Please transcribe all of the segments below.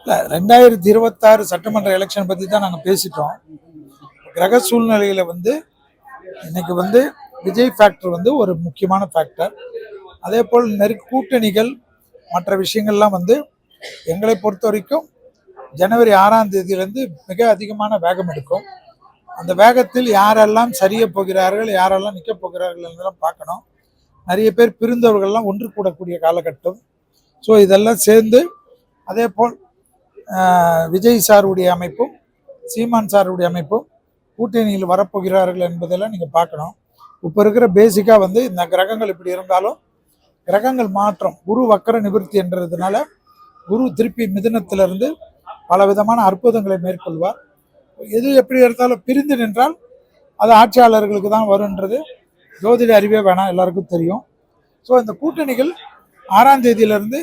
இல்லை 2026 சட்டமன்ற எலெக்ஷன் பற்றி தான் நாங்கள் பேசிட்டோம். கிரக சூழ்நிலையில் இன்னைக்கு விஜய் ஃபேக்டர் ஒரு முக்கியமான ஃபேக்டர். அதே போல் கூட்டணிகள் மற்ற விஷயங்கள்லாம் எங்களை பொறுத்த வரைக்கும் ஜனவரி 6ஆம் தேதியிலேருந்து மிக அதிகமான வேகம் எடுக்கும். அந்த வேகத்தில் யாரெல்லாம் சரிய போகிறார்கள், யாரெல்லாம் நிற்க போகிறார்கள் என்றெல்லாம் பார்க்கணும். நிறைய பேர் பிரிந்தவர்கள்லாம் ஒன்று கூடக்கூடிய காலகட்டம். ஸோ இதெல்லாம் சேர்ந்து அதே போல் விஜய் சாருடைய அமைப்பும் சீமான் சாருடைய அமைப்பும் கூட்டணியில் வரப்போகிறார்கள் என்பதெல்லாம் நீங்கள் பார்க்கணும். இப்போ இருக்கிற பேசிக்காக இந்த கிரகங்கள் இப்படி இருந்தாலும் கிரகங்கள் மாற்றம் குரு வக்கர நிவர்த்தி என்றதுனால குரு திருப்பி மிதுனத்திலிருந்து பல விதமான அற்புதங்களை மேற்கொள்வார். எது எப்படி இருந்தாலும் பிரிந்து நின்றால் அது ஆட்சியாளர்களுக்கு தான் வரும்ன்றது ஜோதிட அறிவே வேணாம், எல்லாருக்கும் தெரியும். ஸோ இந்த கூட்டணிகள் 6ஆம் தேதியிலிருந்து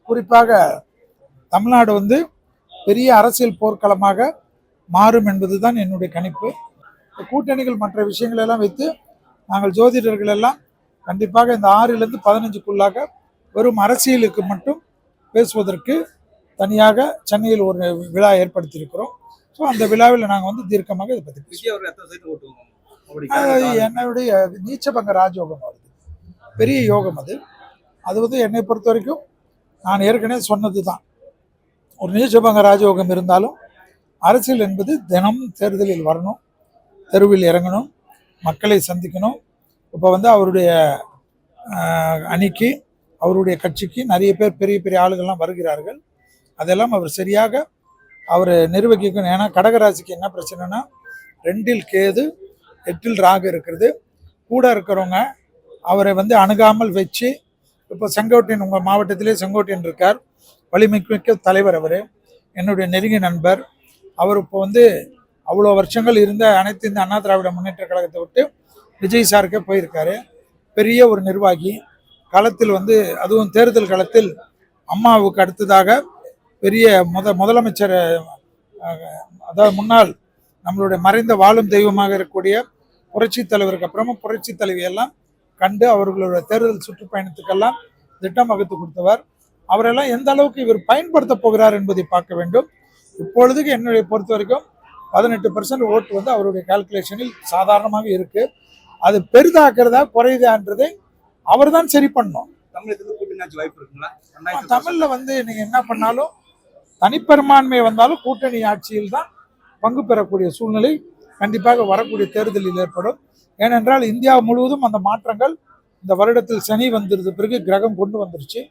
குறிப்பாக தமிழ்நாடு பெரிய அரசியல் போர்க்களமாக மாறும் என்பது தான் என்னுடைய கணிப்பு. கூட்டணிகள் மற்ற விஷயங்கள் எல்லாம் வைத்து நாங்கள் ஜோதிடர்கள் எல்லாம் கண்டிப்பாக இந்த 6லிருந்து 15க்குள்ளாக வெறும் அரசியலுக்கு மட்டும் பேசுவதற்கு தனியாக சென்னையில் ஒரு விழா ஏற்படுத்தியிருக்கிறோம். ஸோ அந்த விழாவில் நாங்கள் தீர்க்கமாக இதை பற்றி பேசுவோம். என்னுடைய நீச்சபங்க ராஜயோகம் வருது, பெரிய யோகம் அது. அது என்னை பொறுத்த வரைக்கும் நான் ஏற்கனவே சொன்னது தான். ஒரு நீச்சபங்க ராஜயோகம் இருந்தாலும் அரசியல் என்பது தினமும் தேர்தலில் வரணும், தெருவில் இறங்கணும், மக்களை சந்திக்கணும். இப்போ அவருடைய அணிக்கு அவருடைய கட்சிக்கு நிறைய பேர் பெரிய பெரிய ஆளுகள்லாம் வருகிறார்கள். அதெல்லாம் அவர் சரியாக அவர் நிர்வகிக்கணும். ஏன்னா கடகராசிக்கு என்ன பிரச்சனைனா 2இல் கேது 8இல் ராகு இருக்கிறது. கூட இருக்கிறவங்க அவரை அணுகாமல் வச்சு, இப்போ செங்கோட்டையன் உங்கள் மாவட்டத்திலே செங்கோட்டையன் இருக்கார், வலிமைமிக்க தலைவர். அவர் என்னுடைய நெருங்கிய நண்பர். அவர் இப்போ அவ்வளோ வருஷங்கள் இருந்த அனைத்து இந்த அண்ணா திராவிட முன்னேற்ற கழகத்தை விட்டு விஜய் சாருக்கே போயிருக்காரு. பெரிய ஒரு நிர்வாகி. களத்தில் அதுவும் தேர்தல் களத்தில் அம்மாவுக்கு அடுத்ததாக பெரிய முதலமைச்சர், அதாவது முன்னாள் நம்மளுடைய மறைந்த வாழும் தெய்வமாக இருக்கக்கூடிய புரட்சி தலைவருக்கு அப்புறமா புரட்சி தலைவியெல்லாம் கண்டு அவர்களோட தேர்தல் சுற்றுப்பயணத்துக்கெல்லாம் திட்டம் வகுத்து கொடுத்தவர். அவரெல்லாம் எந்த அளவுக்கு இவர் பயன்படுத்த போகிறார் என்பதை பார்க்க வேண்டும். இப்பொழுதுக்கு என்னுடைய பொறுத்த வரைக்கும் 18% ஓட்டு அவருடைய கால்குலேஷனில் சாதாரணமாக இருக்கு. அது பெரிதாக்குறதா குறையுதான்றதை அவர் தான் சரி பண்ணணும். தமிழ்ல நீங்க என்ன பண்ணாலும் தனிப்பெரும்பான்மை வந்தாலும் கூட்டணி ஆட்சியில் தான் பங்கு பெறக்கூடிய சூழ்நிலை கண்டிப்பாக வரக்கூடிய தேர்தலில் ஏற்படும். ஏனென்றால் இந்தியா முழுவதும் அந்த மாற்றங்கள் இந்த வருடத்தில் சனி வந்திருந்த பிறகு கிரகம் கொண்டு வந்துருச்சு.